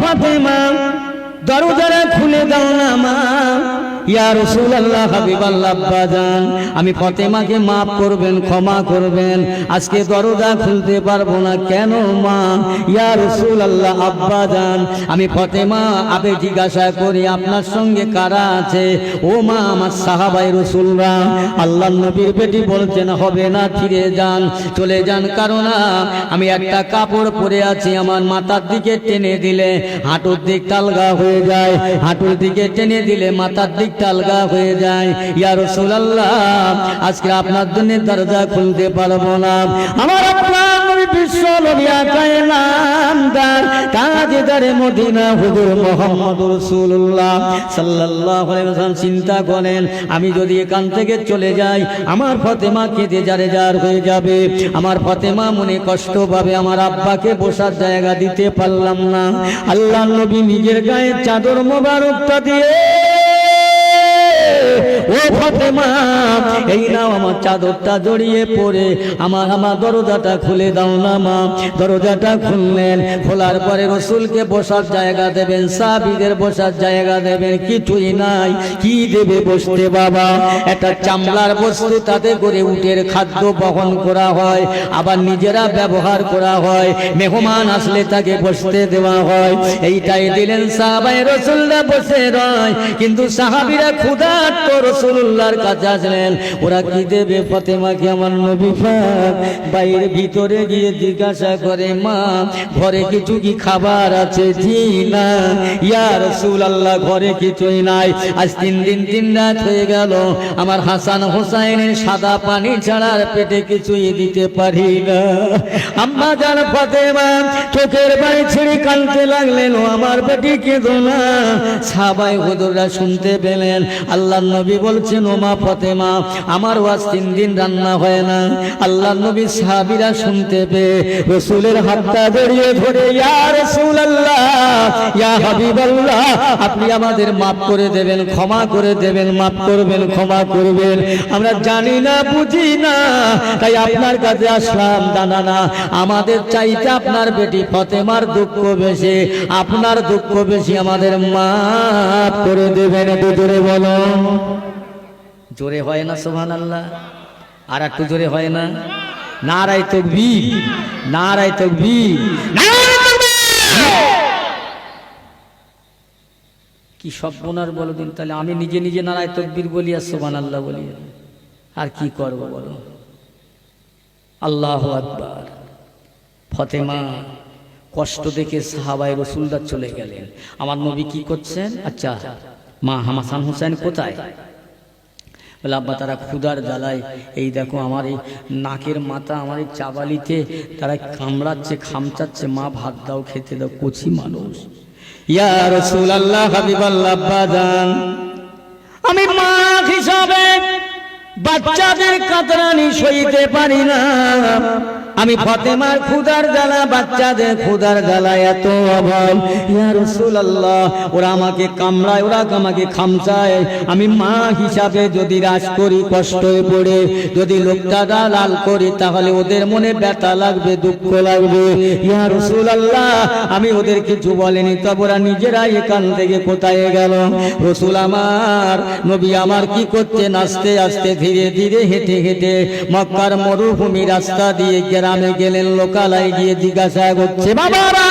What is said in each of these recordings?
ফাতেমা দরজাটা খুলে দাও না মা। ইয়া রাসূলুল্লাহ, হাবিবাল্লাহ, আব্বাজান আমি ফাতেমাকে মাফ করবেন, ক্ষমা করবেন, আজকে দরজা খুলতে পারবো না। কেন মা? ইয়া রাসূলুল্লাহ, আব্বাজান আমি ফাতেমা আবে জিজ্ঞাসা করি আপনার সঙ্গে কারা আছে? ও মা, আমার সাহাবায়ে রাসূলরা। আল্লাহর নবীর বেটি বলছেন হবে না, ফিরে যান, চলে যান, কারণ আমি একটা কাপড় পরে আছি, আমার মাথার দিকে টেনে দিলে হাঁটুর দিক তালগা হয়ে যায়, হাঁটুর দিকে টেনে দিলে মাথার দিক আলগা হয়ে যায়। ইয়া রাসূলুল্লাহ, আজকে আপনার জন্য দরজা খুলতে পারবো না। আমার আপনার নবী বিশ্ব নবী আকায়ে নামদার তাজদারে মদিনা হুজুর মুহাম্মদুর রাসূলুল্লাহ সাল্লাল্লাহু আলাইহি ওয়াসাল্লাম চিন্তা করেন, আমি যদি এখান থেকে চলে যাই আমার ফাতেমা কেঁদে জারে জার হয়ে যাবে, আমার ফাতেমা মনে কষ্ট পাবে, আমার আব্বাকে বসার জায়গা দিতে পারলাম না। আল্লাহর নবী নিজের গায়ে চাদর মোবারকটা দিয়ে, ও ফাতেমা এই নাও আমার চাদরটা জড়িয়ে পড়ে আমার দরজাটা খুলে দাও না মা। দরজাটা খুললেন, খোলার পরে রসুলকে বসার জায়গা দেবেন, সাহাবীদের বসার জায়গা দেবেন, কিছুই নাই। কি দেবে বসতে বাবা? একটা চামড়ার বস্তু, তাতে করে উটের খাদ্য বহন করা হয়, আবার নিজেরা ব্যবহার করা হয়, মেহমান আসলে তাকে বসতে দেওয়া হয়। এইটাই দিলেন, সাহাবায়ে রাসূলরা বসে রয়, কিন্তু সাহাবীরা ক্ষুধার্ত রাসূলুল্লাহর কাছে আসলেন, ওরা কি দেবে ফাতেমাকে? আমার নবী পাক বাইরে ভিতরে গিয়ে জিজ্ঞাসা করে, মা ঘরে কিছু কি খাবার আছে? জি না। ইয়া রাসূলুল্লাহ, ঘরে কিছুই নাই, আজ 3 দিন 3 রাত হয়ে গেল, আমার হাসান হোসাইনের সাদা পানি ছাড়া আর পেটে কিছুই দিতে পারি না। আম্মা জান ফাতেমা চোখের পানি ছেড়ে কাঁদতে লাগলেন, ও আমার বেটি কেঁদো না। সাহাবায়ে হুজুররা শুনতে পেলেন, আল্লাহর নবী বলছেন, ও মা ফাতেমা আমার ওয়াজ 3 দিন রান্না হয় না। আল্লাহর নবী সাহাবীরা শুনতে পেয়ে রাসূলের হাতটা জড়িয়ে ধরে, ইয়া রাসূলুল্লাহ, ইয়া হাবিবাল্লাহ, আপনি আমাদের মাফ করে দেবেন, ক্ষমা করে দেবেন, মাফ করবেন, ক্ষমা করবেন, আমরা জানি না বুঝি না, তাই আপনার কাছে আসলাম। জানা না, আমাদের চাইতে আপনার বেটি ফাতেমার দুঃখ বেশি, আপনার দুঃখ বেশি, আমাদের মাফ করে দেবেন। একটু জোরে বলো। জোরে হয় না সুবহানাল্লাহ? আর একটু জোরে হয় না? নারায়ে তাকবীর, নারায়ে তাকবীর, নারায়ে তাকবীর। কি সর্বনাশ বলো দিন। তাহলে আমি নিজে নিজে নারায়ে তাকবীর বলি আর সুবহানাল্লাহ বলি, আর কি করব বলো? আল্লাহু আকবার। ফাতেমা কষ্ট দেখে সাহাবায়ে রাসূলরা চলে গেলেন। আমার নবী কি করছেন? আচ্ছা মা হাসান হোসেন কোথায়? বলে আব্বা তারা ক্ষুধার জ্বালায়, এই দেখো আমার এই নাকের মাথা, আমার এই চাবালিতে তারা কামড়াচ্ছে, খামচাচ্ছে, মা ভাত দাও, খেতে দাও, কচি মানুষ। ইয়া রাসূলুল্লাহ, হাবিবাল্লাহ, আব্বাজান আমি মা হিসাবে বাচ্চাদের কাতরানি সইতে পারি না। আমি ফাতেমার ক্ষুধার জ্বালা, বাচ্চাদের ক্ষুধার জ্বালা এত অভাব। ইয়া রাসূলুল্লাহ, ওরা আমাকে কামড়ায়, ওরা আমাকে খামচায়, আমি মা হিসাবে যদি রাজ করি, কষ্টে পড়ে যদি লোকটা লাল করি, তাহলে ওদের মনে ব্যথা লাগবে, দুঃখ লাগবে। ইয়া রাসূলুল্লাহ, আমি ওদের কিছু বলিনি, তবে ওরা নিজেরাই এখান থেকে কোথায় গেল। রাসূল আমার, নবী আমার কি করছেন? আস্তে আস্তে ধীরে ধীরে হেঁটে হেঁটে মক্কার মরুভূমি রাস্তা দিয়ে গ্রামে গেলেন। লোকালয়ে গিয়ে জিজ্ঞাসা করছে, বাবারা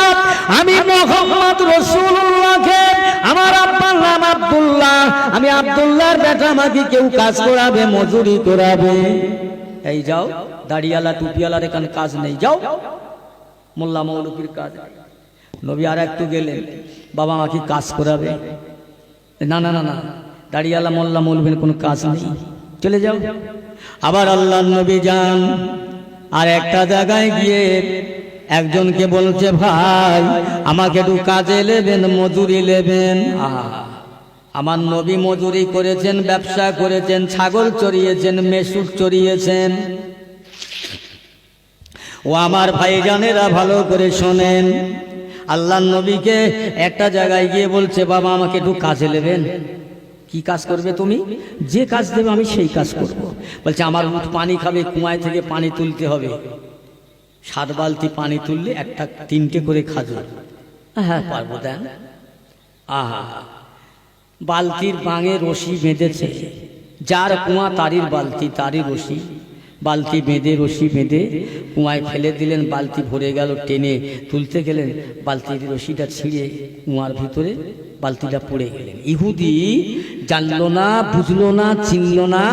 আমি মুহাম্মদ রাসূলুল্লাহকে, আমার আব্বার নাম আব্দুল্লাহ, আমি আব্দুল্লাহর বেটা, আমাকে কেউ কাজ করাবে, মজুরি করাবে? এই যাও, দাড়িওয়ালা টুপিওয়ালার এখানে কাজ নেই, যাও মোল্লা মৌলবীর কাজ। নবী আর একটু গেলেন, বাবা আমাকে কাজ করাবে? না না না না, দাড়িওয়ালা মোল্লা মৌলবীর কোনো কাজ নেই, চলে যাও। আবার আল্লাহর নবী যান, আর একটা জায়গায় গিয়ে একজনকে বলছে, ভাই আমাকে একটু কাজে নেবেন, মজুরি নেবেন। আমার নবী মজুরি করেছেন, ব্যবসা করেছেন, ছাগল চড়িয়েছেন, মেষুর চড়িয়েছেন। ও আমার ভাইজানেরা ভালো করে শোনেন, আল্লাহর নবীকে একটা জায়গায় গিয়ে বলছে, বাবা আমাকে একটু কাজে নেবেন। কি কাজ করবে তুমি? যে কাজ দেবে আমি সেই কাজ করব। বলছে আমার উট পানি খাবে, কুয়ায় থেকে পানি তুলতে হবে, 7 বালতি পানি তুললে একটা 3টে করে খাজুর, হ্যাঁ পারবো দেন। আহা, বালতির বাঙে রশি বেঁধেছে, যার কুয়া তারির বালতি, তারই রশি, বালতি বেঁধে রশি বেঁধে কুয়ায় ফেলে দিলেন। বালতি ভরে গেল, টেনে তুলতে গেলেন, বালতির রশিটা ছিঁড়ে কুয়ার ভিতরে বালতিটা পড়ে গেলেন। ইহুদি জানলো না, বুঝলো না, চিনল না,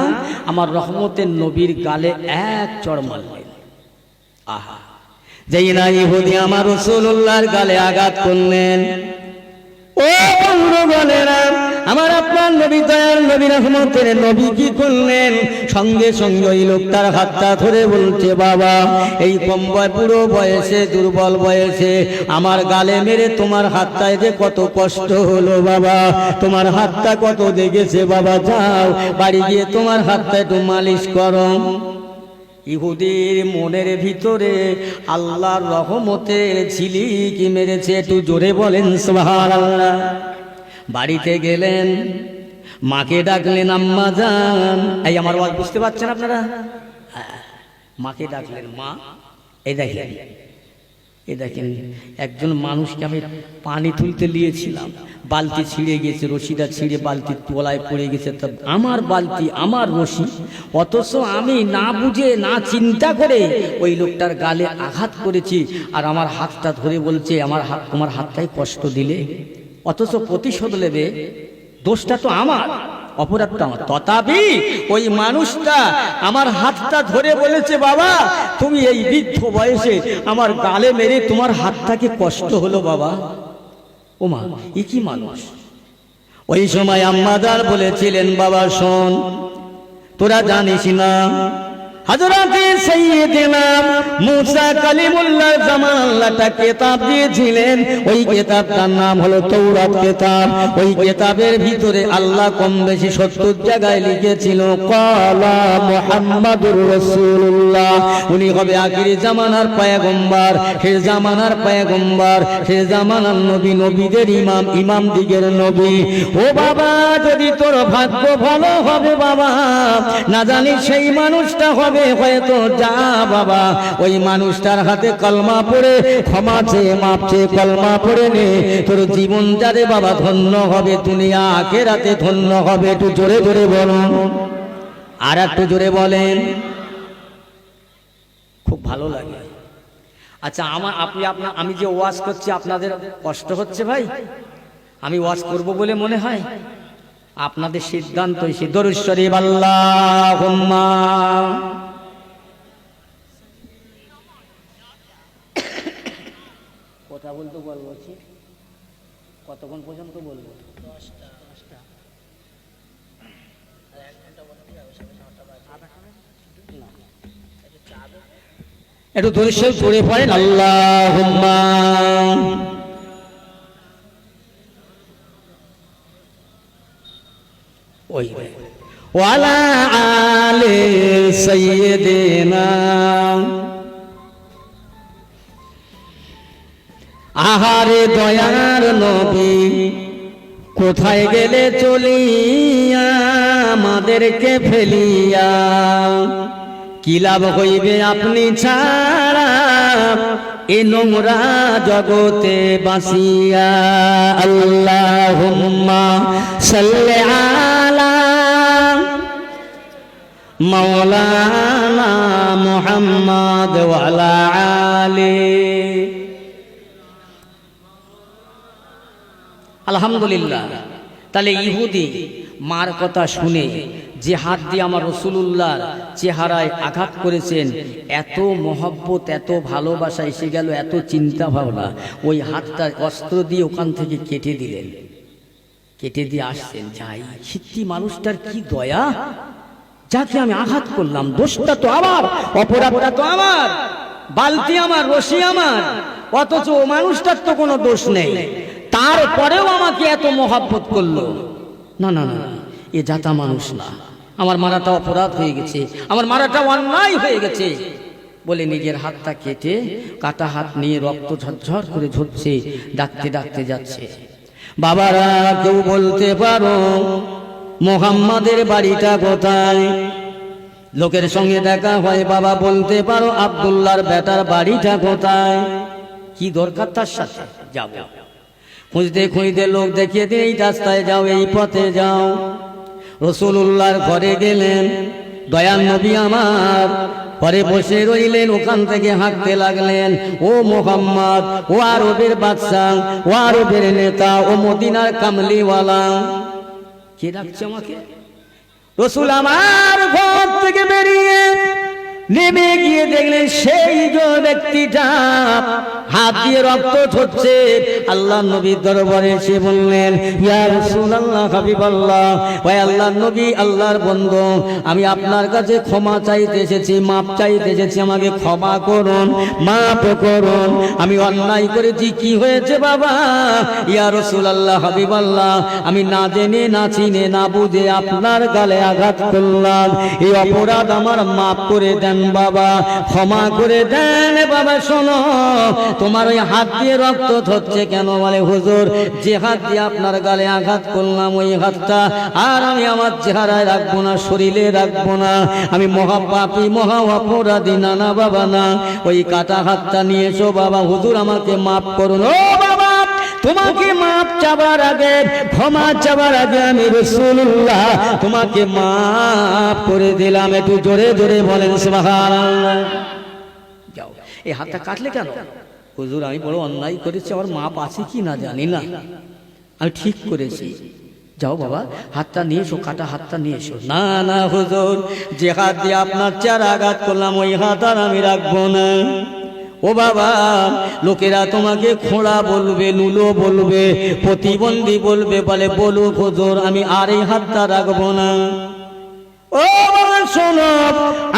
আমার রহমতের নবীর গালে এক চড় মারলেন। আহা, যেই না ইহুদি আমার রাসূলুল্লাহর গালে আঘাত করলেন, ও বন্ধুগণেরা, আমার আপনার নবী, দয়ার নবী, রহমতের নবী কি করলেন? সঙ্গে সঙ্গে ওই লোকটার হাতটা ধরে বলছে, বাবা, এই কম বুড়ো বয়সে, দুর্বল বয়সে আমার গালে মেরে তোমার হাতটায় যে কত কষ্ট হলো বাবা, তোমার হাতটা কত দেখেছে বাবা, যাও বাড়ি গিয়ে তোমার হাতটা একটু মালিশ করো। ইহুদির মনের ভিতরে আল্লাহর রহমতের ঝিলিকি মেরেছে, একটু জোরে বলেন সুবহানাল্লাহ। বাড়িতে গেলেন, মাকে ডাকলেন, আম্মা জান। এই আমার ওয়াজ বুঝতে পারছেন আপনারা? মাকে ডাকলেন, মা এই দেখেন, এই দেখেন, একজন মানুষকে আমি পানি তুলতে নিয়েছিলাম, বালতি ছিঁড়ে গেছে, রশিটা ছিঁড়ে বালতির তলায় পড়ে গেছে, তা আমার বালতি, আমার রশি, অথচ আমি না বুঝে না চিন্তা করে ওই লোকটার গালে আঘাত করেছি, আর আমার হাতটা ধরে বলছে, আমার হাত, তোমার হাতটাই কষ্ট দিলে, অথচ প্রতিশোধ নেবে, দোষটা তো আমার, অপরাধটা আমার। তথাপি ওই মানুষটা আমার হাতটা ধরে বলেছে, বাবা তুমি এই বৃদ্ধ বয়সে আমার গালে মেরে তোমার হাতটাকে কষ্ট হলো বাবা। ও মা, এ কি মানুষ? ওই সময় আম্মাদার বলেছিলেন, বাবা শোন, তোরা জানিস না হযরতে সাইয়্যিদিনা মুসা কালিমুল্লাহ জামান আল্লাহ একটা কিতাব দিয়েছিলেন, ওই কিতাবটার নাম হলো তাওরাত কিতাব। ওই কিতাবের ভিতরে আল্লাহ কম বেশি 70 জায়গায় লিখেছিল ক্বালা মুহাম্মাদুর রাসূলুল্লাহ, উনি হবে আখিরি জামানার পয়গম্বর, শেষ জামানার পয়গম্বর, শেষ জামানার নবী, নবীদের ইমাম, ইমাম দিগের নবী। ও বাবা, যদি তোর ভাগ্য ভালো হবে বাবা, না জানি সেই মানুষটা হবে হয়তো, যা বাবা ওই মানুষটার হাতে কলমা পড়ে ক্ষমা চেয়ে মাপ চেয়ে কলমা পড়ে নে, তোর জীবন যারে বাবা ধন্য হবে, দুনিয়া আখিরাতে ধন্য হবে। একটু জোরে জোরে বলুন, আর একটু জোরে বলেন, খুব ভালো লাগে। আচ্ছা, আমি যে ওয়াজ করছি আপনাদের কষ্ট হচ্ছে ভাই? আমি ওয়াজ করব বলে মনে হয়? আপনাদের সিদ্ধান্ত। দরুদ শরীফ আল্লাহুম্মা। কথা বলতে বলছি, কতক্ষণ পর্যন্ত বলবো? 10টা। একটু দরুদ শরীফ পড়ে পড়েন, আল্লাহুম্মা ওয়ালা আলে সাইয়্যিদিনা। আহারে দয়ার নবী, কোথায় গেলে চলিয়া আমাদেরকে ফেলিয়া, কি লাভ হইবে আপনি ছাড়া এ নোংরা জগতে বাসিয়া। আল্লাহুম্মা সাল্লি আলা মাওলানা মুহাম্মদ ওয়া আলা আলি। আলহামদুলিল্লাহ। তাহলে ইহুদি মার কথা শুনে যে হাত দিয়ে আমার রাসূলুল্লাহর চেহারায় আঘাত করেছেন, এত মহব্বত, এত ভালোবাসা এসে গেল, এত চিন্তা ভাবনা, ওই হাতটা অস্ত্র দিয়ে ওখান থেকে কেটে দিলেন, কেটে দিয়ে আসছেন। যাই সিদ্ধি মানুষটার কি দয়া, যাকে আমি আঘাত করলাম, দোষটা তো আমার, অপরাধটা তো আমার, বালতি আমার, রশি আমার, অথচ ও মানুষটার তো কোনো দোষ নেই, তারপরেও আমাকে এত মহব্বত করলো। না না না, এ জাতা মানুষ না, আমার মারাটা অপরাধ হয়ে গেছে, আমার মারাটা অন্যায় হয়ে গেছে বলে নিজের হাতটা কেটে, কাটা হাত নিয়ে রক্ত ঝরঝর করে ঝরছে, ডাকতে ডাকতে যাচ্ছে। বাবারা, কেউ বলতে পারো মুহাম্মাদের বাড়িটা কোথায়? লোকের সঙ্গে দেখা হয়, বাবা বলতে পারো আব্দুল্লাহর বেটার বাড়িটা কোথায়? কি দরকার তার সাথে যাব? খুঁজতে খুঁজতে লোক দেখিয়ে দিয়ে এই রাস্তায় যাও, এই পথে যাও। রাসূলুল্লাহর ঘরে গেলেন, দয়াল নবী আমার ঘরে বসে রইলেন। ওখান থেকে হাঁকতে লাগলেন, ও মোহাম্মদ, ও আরবের বাদশাহ, ও আরবের নেতা, ও মদিনার কামলিওয়ালা। কে ডাকছে আমাকে? রাসূল আমার ঘর থেকে বেরিয়ে নেমে গিয়ে দেখলেন সেই যে ব্যক্তিটা হাত দিয়ে রক্ত ঝরছে। আল্লাহ নবীর দরবারে এসে বললেন, ইয়া রাসূলুল্লাহ, হাবিবাল্লাহ, ওই আল্লাহর নবী, আল্লাহর বন্ধু, আমি আপনার কাছে ক্ষমা চাইতে এসেছি, মাপ চাইতে এসেছি, আমাকে ক্ষমা করুন, মাফ করুন, আমি অন্যায় করেছি। কি হয়েছে বাবা? ইয়া রাসূলুল্লাহ, হাবিবাল্লাহ, আমি না জেনে, না চিনে, না বুঝে আপনার গালে আঘাত করলাম। এই অপরাধ আমার মাফ করে দেন বাবা, ক্ষমা করে দেন বাবা। শোনো, তোমার ওই হাত দিয়ে রক্ত হচ্ছে কেন? বলে হুজুর, যে হাত দিয়ে আপনার গালে আঘাত করলাম ওই হাতটা আর আমি আমার চেহারায় রাখবো না, শরীরে রাখবো না, আমি মহাপাপী, মহা অপরাধী। না না বাবা না, ওই কাটা হাতটা নিয়ে এসো বাবা। হুজুর আমাকে মাফ করুন। ও বাবা, তোমাকে মাপ চাবার আগে, ক্ষমা চাবার আগে আমি রাসূলুল্লাহ তোমাকে মাফ করে দিলাম। একটু জোরে জোরে বলেন সুবহানাল্লাহ। যাও, এই হাতটা কাটলে কেন? হুজুর, আমি বড় অন্যায় করেছি, আমার মাপ আছে কি না জানি না, আমি ঠিক করেছি। যাও বাবা, হাতটা নিয়ে এসো, কাটা হাতটা নিয়ে এসো। না না হুজুর, যে হাত দিয়ে আপনার চেহারা আঘাত করলাম ওই হাত আর আমি রাখবো না। ও বাবা, লোকেরা তোমাকে খোঁড়া বলবে, নুলো বলবে, প্রতিবন্ধী বলবে, বলে বলুক হুজুর, আমি আর এই হাতটা রাখবো না। ও বাবা শোনো,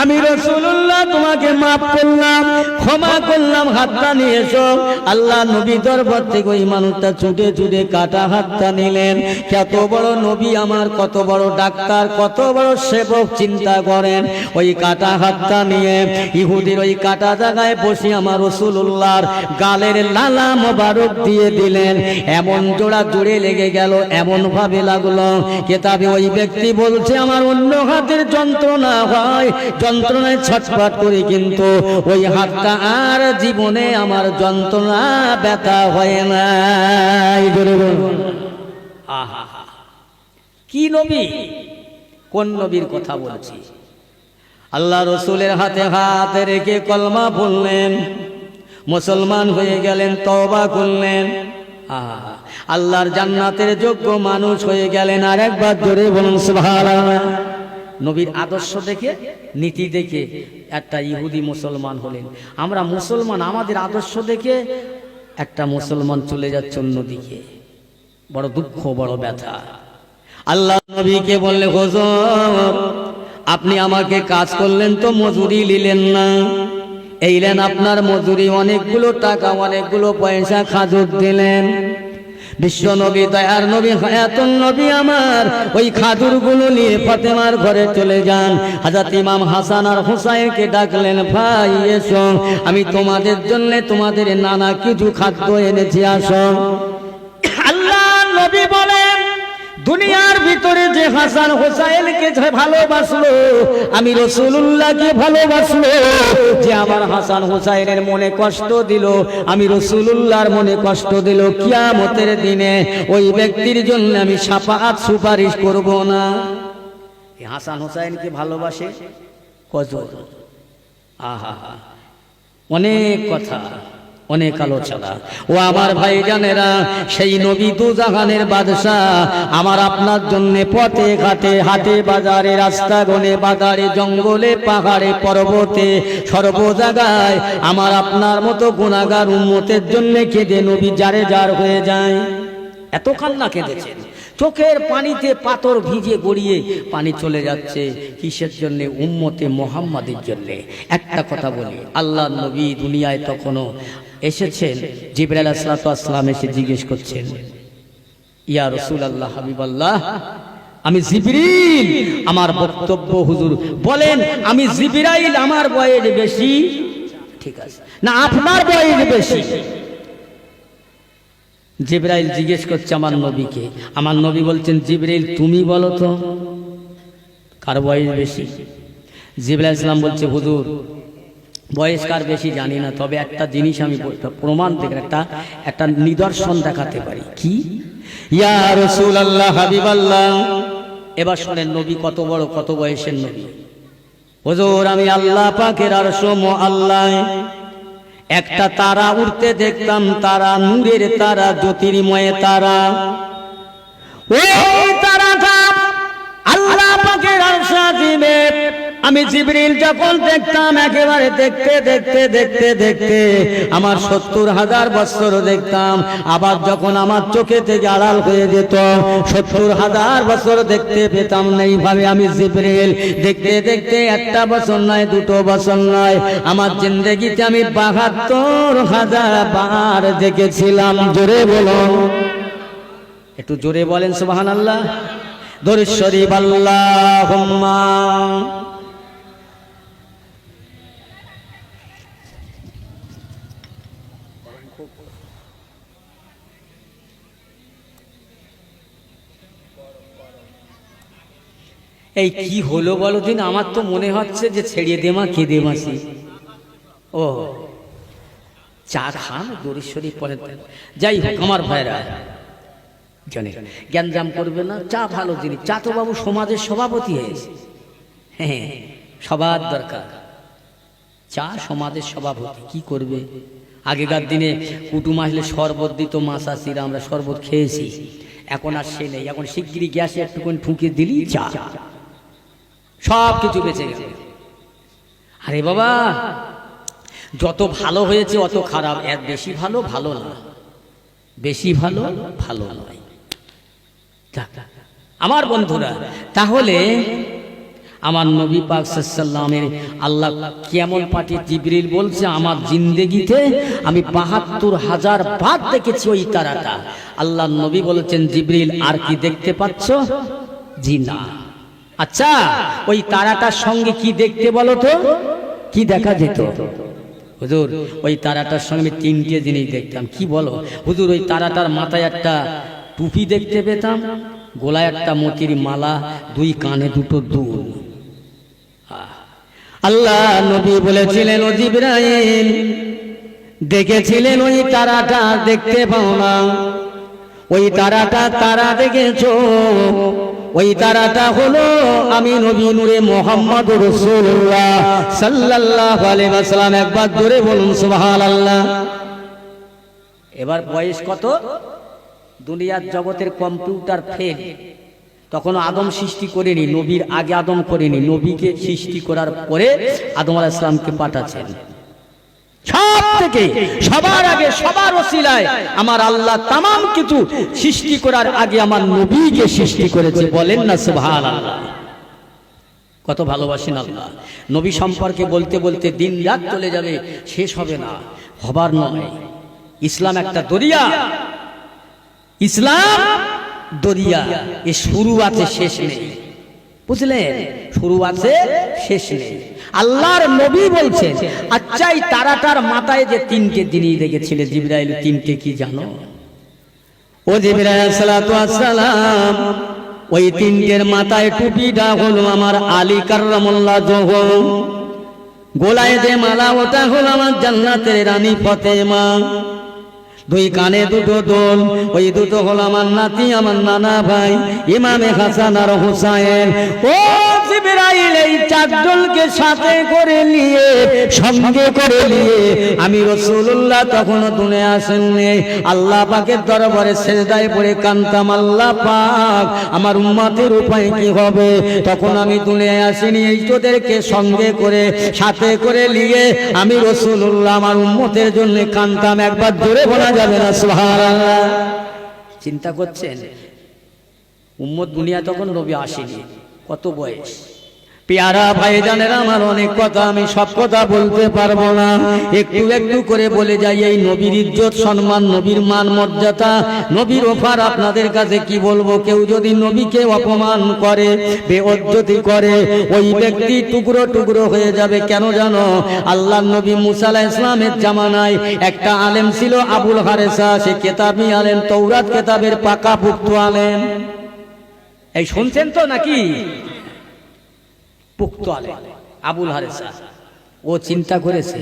আমি রাসূলুল্লাহ তোমাকে মাফ করলাম, ক্ষমা করলাম, হাতটা নিয়ে এসো। আল্লাহ নবী দরবার থেকে ওই মানুষটা ছুটে ছুটে কাটা হাতটা নিলেন। কত বড় নবী আমার, কত বড় ডাক্তার, কত বড় সেবক, চিন্তা করেন। ওই কাটা হাতটা নিয়ে ইহুদির ওই কাটা জায়গায় বসে আমার রাসূলুল্লাহর গালের লালা মোবারক দিয়ে দিলেন। এমন জোড়া জুড়ে লেগে গেল, এমন ভাবে লাগলো কেতাবে ওই ব্যক্তি বলছে আমার অন্য হাতের যন্ত্রণা হয়, যন্ত্রণায় ছটফট করি, কিন্তু ওই হাতটা আর জীবনে আমার যন্ত্রণা ব্যথা হয় না। আহা, কি নবী, কোন নবীর কথা বলছি? আল্লাহ রসুলের হাতে হাত রেখে কলমা বললেন, মুসলমান হয়ে গেলেন, তওবা করলেন, আল্লাহর জান্নাতের যোগ্য মানুষ হয়ে গেলেন। আর একবার জোরে বলুন সুবহানাল্লাহ। নবীর আদর্শ দেখে, নীতি দেখে একটা ইহুদি মুসলমান হলেন। আমরা মুসলমান, আমাদের আদর্শ দেখে একটা মুসলমান চলে যাচ্ছে অন্যদিকে। বড় দুঃখ, বড় ব্যথা। আল্লাহ নবীকে বললে, হুজুর আপনি আমাকে কাজ করলেন তো মজুরি নিলেন না, এইলেন আপনার মজুরি, অনেকগুলো টাকা, অনেকগুলো পয়সা খাজুর দিলেন। বিশ্ব নবী, দয়ার নবী, হায়াতুন নবী আমার ওই খাজুরগুলো নিয়ে ফাতেমার ঘরে চলে যান। হযরত ইমাম হাসান আর হুসাইনকে ডাকলেন, ভাই এসো, আমি তোমাদের জন্য তোমাদের নানা কিছু খাদ্য এনেছি, আসো। আল্লাহ নবী বলেন, দুনিয়ার ভিতরে যে হাসান হুসাইনকে ভালোবাসলো, আমি রাসূলুল্লাহকে ভালোবাসলো। যে আমার হাসান হুসাইনের মনে কষ্ট দিল, আমি রাসূলুল্লাহর মনে কষ্ট দিল, কিয়ামতের দিনে ওই ব্যক্তির জন্য আমি শাফাআত সুপারিশ করব না। এই হাসান হুসাইনকে ভালোবাসে কজন? আহা, অনেক কথা, অনেক আলোচনা। ও আমার ভাইজানেরা, সেই নবী দুজাহানের বাদশাহ আমার আপনার জন্য পথে ঘাটে, হাটে বাজারে, রাস্তা গনে বাজারে, জঙ্গলে পাহাড়ে পর্বতে, সর্ব জায়গায় আমার আপনার মতো গুনাহগার উম্মতের জন্য কেঁদে নবী জারে জার হয়ে যায়। এত কান্না কেঁদেছেন, চোখের পানিতে পাথর ভিজে গড়িয়ে পানি চলে যাচ্ছে। কিসের জন্য? উম্মতে মুহাম্মাদের জন্য। একটা কথা বলি, আল্লাহ নবী দুনিয়ায় তখনও এসেছেন। জিবরাইল আলাইহিস সালাম এসে জিজ্ঞেস করছেন, ইয়া রাসূলুল্লাহ, হাবিবাল্লাহ, আমি জিবরিল, আমার বক্তব্য হুজুর বলেন, আমি জিবরাইল, আমার বয়স বেশি ঠিক আছে না আপনার বয়স বেশি? জিবরাইল জিজ্ঞেস করছে আমার নবীকে। আমার নবী বলছেন, জিবরাইল তুমি বলো তো কার বয়স বেশি? জিবরাইল সালাম বলছে, হুজুর বয়স্কার বেশি জানি না, তবে একটা জিনিস আমি প্রমাণ থেকে একটা নিদর্শন দেখাতে পারি। কি? ইয়া রাসূলুল্লাহ, হাবিবাল্লাহ। এবার শোনেন নবী কত বড়, কত বয়সের নবী। হুজুর, আমি আল্লাহ পাকের আরশ মুআল্লায় একটা তারা উঠতে দেখতাম, তারা নূরের তারা, জ্যোতির্ময় তারা। ওই তারাটা আল্লাহ পাকের আরশ আজিমে আমি জিবরিল যখন দেখতাম, একেবারে দেখতে দেখতে দেখতে দেখতে আমার 70,000 বছর দেখতাম। আবার যখন আমার চোখে থেকে আড়াল হয়ে যেত, 70,000 বছর দেখতে পেতাম না। এইভাবে আমি জিবরিল দেখতে দেখতে একটা বছর নয়, 2 বছর নয়, আমার জিন্দেগিতে আমি 72,000 বার দেখেছিলাম। জোরে বলুন, একটু জোরে বলেন সুবহানাল্লাহ। দরুদ শরীফ আল্লাহুম্মা। এই কি হলো বলো দিন? আমার তো মনে হচ্ছে যে ছেড়িয়ে দেমা কেঁদে মাসি। ও চা খান, দরুদ শরীফ পড়েন। যাই হোক আমার ভাইরা, জানে জ্ঞানজাম করবে না। চা ভালো জিনিস। চা তো বাবু সমাজের সভাপতি হয়েছে। হ্যাঁ, সবার দরকার চা। সমাজের সভাপতি কি করবে? আগেকার দিনে কুটুম আসলে শরবত দিত, মাসাসিরা, আমরা শরবত খেয়েছি। এখন আর সে নেই। এখন শিগগিরি গ্যাসে একটুখানি ঠুকে দিলি চা, সব কিছু বেঁচে গেছে। আরে বাবা, যত ভালো হয়েছে অত খারাপ। এর বেশি ভালো ভালো না, বেশি ভালো ভালো নয়। আমার বন্ধুরা, তাহলে আমার নবী পাক সাল্লাল্লাহু আলাইহি ওয়াসাল্লামের আল্লাহ কেমন পাঠিয়ে জিবরিল বলছে, আমার জিন্দেগিতে আমি 72,000 বার দেখেছি ওই তারাটা। আল্লাহ নবী বলেছেন, জিবরিল আর কি দেখতে পাচ্ছ? জি না। আচ্ছা, ওই তারাটার সঙ্গে কি দেখতে বলো তো? কি দেখা যেত? হুজুর, ওই তারাটার সঙ্গে 3টে জিনিস দেখতাম। কি বলো হুজুর? ওই তারাটার মাথায় একটা টুপি দেখতে পেতাম, গলায় একটা মতির মালা, 2 কানে 2টো দুল। আল্লাহ নবী বলেছিলেন, ও জিবরাইল, দেখেছিলেন ওই তারাটা দেখতে পাও না? ওই তারাটা তারা দেখেছো? ওই তারাটা হলো আমি নবী নূরে মুহাম্মদুর রাসূলুল্লাহ সাল্লাল্লাহু আলাইহি ওয়াসাল্লাম। একবার জোরে বলুন সুবহানাল্লাহ। এবার বয়স কত? দুনিয়ার জগতের কম্পিউটার ফেল। তখন আদম সৃষ্টি করেনি, নবীর আগে আদম করেনি। নবীকে সৃষ্টি করার পরে আদম আলাইহিস সালামকে পাঠাচ্ছেন। সব থেকে সবার আগে, সবার ওসিলায় আমার আল্লাহ তামাম কিছু সৃষ্টি করার আগে আমার নবীকে সৃষ্টি করেছে। বলেন না সুবহানাল্লাহ। কত ভালোবাসেন আল্লাহ। নবী সম্পর্কে বলতে বলতে দিন রাত চলে যাবে, শেষ হবে না, হবার নয়। ইসলাম একটা দরিয়া, ইসলাম দরিয়া। এ শুরু আছে, শেষ নেই। বুঝলেন? শুরু আছে, শেষ নেই। আল্লাহর নবী বলছেন, আচ্ছা এই তারাটার মাথায় যে 3টে জিনিস দেখেছিলে জিবরাইল, 3টে কি জানো? ও জিবরাইল আলাইহিস সালাতু ওয়াস সালাম, ওই 3টের মাথায় টুপিটা হলো আমার আলী কাররামাল্লাহু ওয়াজহু। গলায় যে মালা, ওটা হলো আমার জান্নাতের রানী ফাতেমা। 2 কানে 2টো দুল, ওই 2টো হলো আমার নাতি, আমার নানা ভাই ইমামে হাসান আর হুসাইন। ও জিবরাইল, এই 4 দলকে সাথে করে নিয়ে, সঙ্গে করে নিয়ে আমি রাসূলুল্লাহ তখনও দুনিয়া আসেননি। আল্লাহ পাকের দরবারে সিজদায় পড়ে কাঁদতাম, আল্লাহ পাক আমার উম্মতের উপায় কি হবে? তখন আমি দুনিয়ায় আসিনি। এই তোদেরকে সঙ্গে করে, সাথে করে নিয়ে আমি রাসূলুল্লাহ আমার উম্মতের জন্য কাঁদতাম। একবার জোরে বলা যাবে না সুবহানাল্লাহ? চিন্তা করছেন, উম্মত দুনিয়া তখন নবী আসেনি। কত বয়স? পেয়ারা ভাইজানেরা আমার, অনেক কথা আমি সব কথা বলতে পারবো না, একটু একটু করে বলে যাই। এই নবীর ইজ্জত সম্মান, নবীর মান মর্যাদা, নবীর অফার আপনাদের কাছে কি বলবো? কেউ যদি নবীকে অপমান করে, বেইজ্জতি করে, ওই ব্যক্তি টুকরো টুকরো হয়ে যাবে। কেন জানো? আল্লাহর নবী মুসা আলাইহিস সালামের জামানায় একটা আলেম ছিল আবুল হারেসা। সে কেতাবী আলেম, তৌরাত কেতাবের পাকা পুক্ত আলেম। এই শুনছেন তো নাকি? পুক্ত আলেম আবুল হারেসা। ও চিন্তা করেছে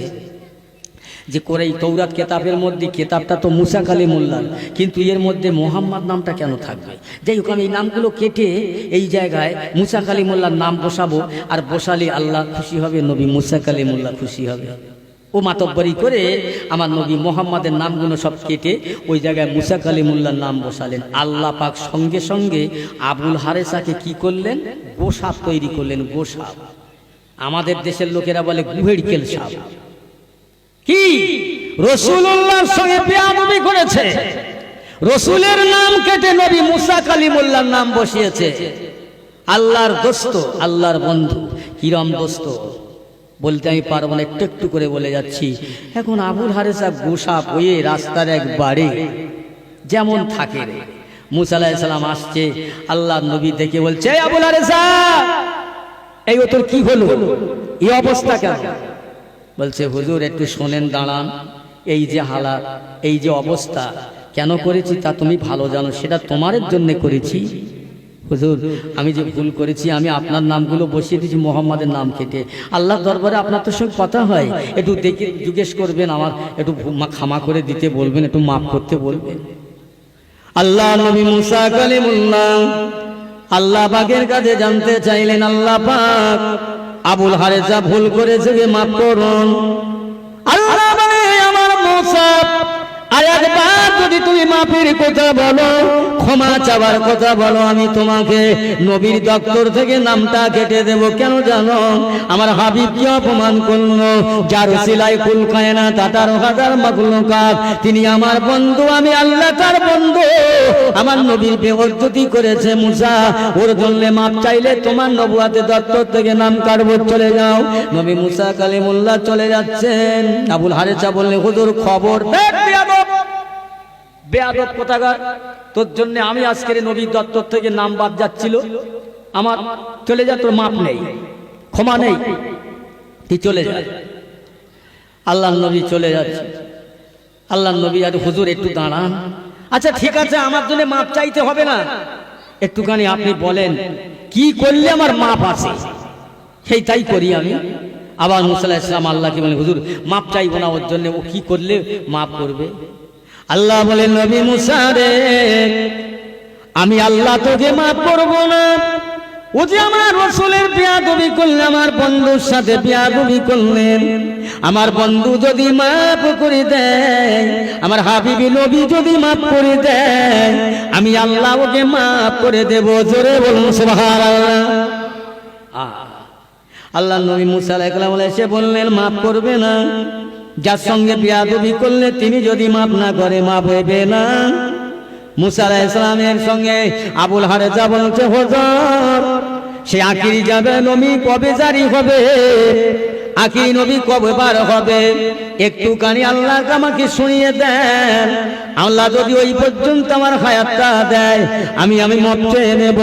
যে করে এই তৌরাত কেতাবের মধ্যে, কেতাবটা তো মুসা কালিমুল্লাহ, কিন্তু এর মধ্যে মোহাম্মদ নামটা কেন থাকবে? যাই হোক, আমি এই নামগুলো কেটে এই জায়গায় মুসা কালিমুল্লাহর নাম বসাবো, আর বসালে আল্লাহ খুশি হবে, নবী মুসা কালিমুল্লাহ খুশি হবে। ও মাতব্বরি করে আমার নবী মোহাম্মদের নামগুলো সব কেটে ওই জায়গায় মুসা কালিমুল্লাহর নাম বসালেন। আল্লাহ পাক সঙ্গে সঙ্গে আবুল হারেসাকে কি করলেন? গোসাপ তৈরি করলেন। গোসাপ, আমাদের দেশের লোকেরা বলে গুহেড়কেল সাপ। কি রাসূলুল্লাহর সঙ্গে বেয়াদবি করেছে, রাসূলের নাম কেটে নবী মুসা কালিমুল্লাহর নাম বসিয়েছে। আল্লাহর দোস্ত, আল্লাহর বন্ধু, কিরম দোস্ত বলতে আমি পারবো না, একটু একটু করে বলে যাচ্ছি। এখন আবুল হারেসা গোসাপ হয়ে রাস্তার একবারে যেমন থাকে, মুসা আলাইহিস সালাম আসছে, আল্লাহর নবী দেখে বলছে, আবুল হারেসা, এই ও তোর কি হলো, এই অবস্থা কেন? বলছে, হুজুর একটু শোনেন, দাঁড়ান, এই যে হালাত, এই যে অবস্থা কেন করেছি তা তুমি ভালো জানো, সেটা তোমার জন্য করেছি। হুজুর, আমি যে ভুল করেছি, আমি আপনার নামগুলো বসিয়ে দিয়েছি মোহাম্মদের নাম কেটে। আল্লাহর দরবারে আপনার তো সঙ্গে কথা হয়, একটু দেখে জিজ্ঞেস করবেন, আমার একটু ক্ষমা করে দিতে বলবেন, একটু মাফ করতে বলবেন। আল্লাহ নবী মুসা কালিমুল্লাহ আল্লাহ পাকের কাছে জানতে চাইলেন, আল্লাহ পাক আবুল হারেসা ভুল করেছে, মাফ করুন। আল্লাহ বলে, আমার মুসা, আরেকবার যদি তুমি মাফের কথা বলো, ক্ষমা চাওয়ার কথা বলো, আমি তোমাকে নবীর দপ্তর থেকে নামটা কেটে দেব। কেন জানো? আমার হাবিবকে অপমান করলো, যার সিলাই কুল কায়নাত 18,000 মাখলুকাত, তিনি আমার বন্ধু, আমি আল্লাহ তার বন্ধু। আমার নবীর বেইজ্জতি করেছে মুসা, ওর জন্য মাপ চাইলে তোমার নবুয়াতের দপ্তর থেকে নাম কাটবো, চলে যাও। নবী মুসা কালিমুল্লাহ চলে যাচ্ছেন। আবুল হারেসা বললে, হুজুর খবর, বেয়াদব কোথাকার, তোর জন্য আমি আজকের নবীর দপ্তর থেকে নাম বাদ যাচ্ছিল, আমার চলে যা, তোর মাপ নেই, ক্ষমা নেই, তুই চলে যা। আল্লাহ নবী চলে যাচ্ছে। আল্লাহ নবী, আর হুজুর একটু দাঁড়ান। আচ্ছা ঠিক আছে, আমার জন্য মাপ চাইতে হবে না, একটুখানি আপনি বলেন কি করলে আমার মাপ আছে, সেই তাই করি আমি। আবার মুসা আলাইহিস সালাম আল্লাহকে বলেন, হুজুর মাপ চাইবো না, ওর জন্য ও কি করলে মাপ করবে? আল্লাহ বলে, নবী মুসা রে, আমি আল্লাহ তোকে মাফ করব না। ও যে আমার রাসূলের বেয়াদবি করলেন, আমার বন্ধুর সাথে বেয়াদবি করলেন, আমার বন্ধু যদি মাফ করে দেয়, আমার হাবিবি নবী যদি মাফ করে দেয়, আমি আল্লাহ ওকে মাফ করে দেব। জোরে বলুন সুবহানাল্লাহ। আল্লাহ নবী মুসা আলাইহিস সালাম এসে বললেন, মাফ করবে না, যার সঙ্গে বেয়াদবি করলে তিনি যদি মাফ না করে, মাফ হইবে না। মুসা আলাইহিস সালামের সঙ্গে আবুল হারেসা বলছে, হুজুর, সে আখিরি যাবে, নবী কবে জারি হবে, আখিরি নবী কবে বার হবে, একটুখানি আল্লাহ আমাকে শুনিয়ে দেন। আল্লাহ যদি ওই পর্যন্ত আমার হায়াতটা দেয়, আমি মাপ চেয়ে নেব।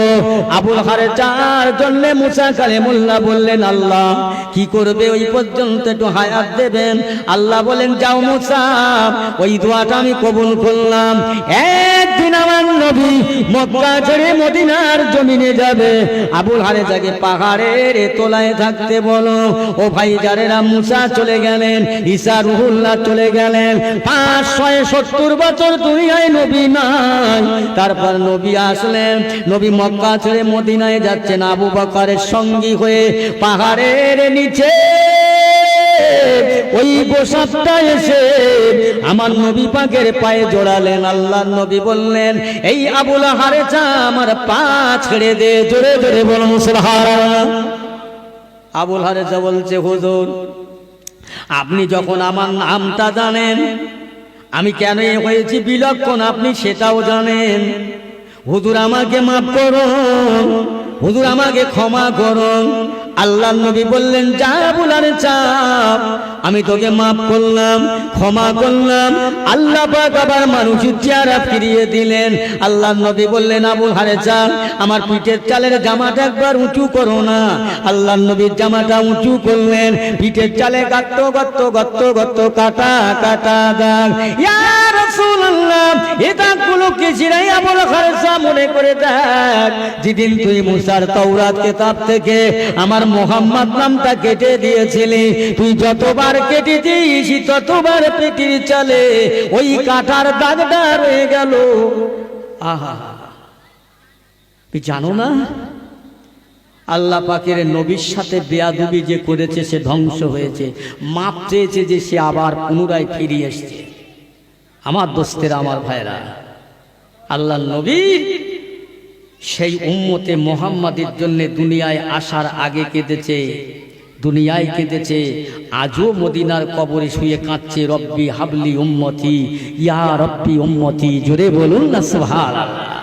আবুল হারেসার জন্য মুসা কালিমুল্লাহ বললেন, আল্লাহ কি করবে, ওই পর্যন্ত একটু হায়াত দেবেন। আল্লাহ বলেন, যাও মুসা, ওই দোয়াটা আমি কবুল করলাম। একদিন আমার নবী মক্কা ছেড়ে মদিনার জমিনে যাবে, আবুল হারেসাকে পাহাড়ের তোলায় থাকতে বলো। ও ভাই যারেরা, মুসা চলে গেলেন, ঈসা রুহুল্লাহ চলে গেলেন, 570 বছর দুনিয়ায় নবী নাই। তারপর নবী আসলেন, নবী মক্কা ছেড়ে মদিনায় যাচ্ছেন, আবু বকরের সঙ্গী হয়ে পাহাড়ের নিচে ওই গোসাপটা এসে আমার নবী পাকের পায়ে জড়ালেন। আল্লাহর নবী বললেন, এই আবুল হারেসা আমার পা ছেড়ে দে। জোরে জোরে বলুন সুবহানাল্লাহ। আবুল হারেসা বলছে, হুজুর, আপনি যখন আমার নামটা জানেন, আমি কেন হয়েছি বিলক্ষণ, আপনি সেটাও জানেন। হুজুর আমাকে মাফ করুন, হুজুর আমাকে ক্ষমা করুন। আল্লাহর নবী বললেন, যা আবুল হারেসা, আমি তোকে মাফ করলাম, ক্ষমা করলাম। আল্লাহ পাক আবার মানুষের চেহারা ফিরিয়ে দিলেন। আল্লাহর নবী বললেন, আবু হারেসা, আমার পিঠের চালের জামাটা একবার উঁচু করো না। আল্লাহর নবীর জামাটা উঁচু করলেন, পিঠের চালে গর্ত গর্ত গর্ত গর্ত, কাটা কাটা দাগ। ইয়া রাসূলুল্লাহ, এই দাগগুলো কে চিরাই? আবু হারেসা, মনে করে দেখ, যেদিন তুই মুসার তাওরাত কিতাব থেকে আমার মুহাম্মদ নামটা কেটে দিয়েছিলি, তুই যতবার কেটেছিস ততবার পেটির চালে ওই কাটার দাগটা রয়ে গেল। আহা, তুই জানো না আল্লাহ পাকের নবীর সাথে বেয়াদবি যে করেছে সে ধ্বংস হয়েছে। মাপ চেয়েছে যে সে আবার পুনরায় ফিরে এসছে। আমার দোস্তেরা, আমার ভাইরা, আল্লাহ নবী সেই উম্মতে মুহাম্মাদের জন্য দুনিয়ায় আসার আগে কেঁদেছে, দুনিয়ায় কেঁদেছে, আজও মদিনার কবরে শুয়ে কাঁদছে, রব্বি হাবলি উম্মতি, ইয়া রব্বি উম্মতি। জোরে বলুন না সুবহানাল্লাহ।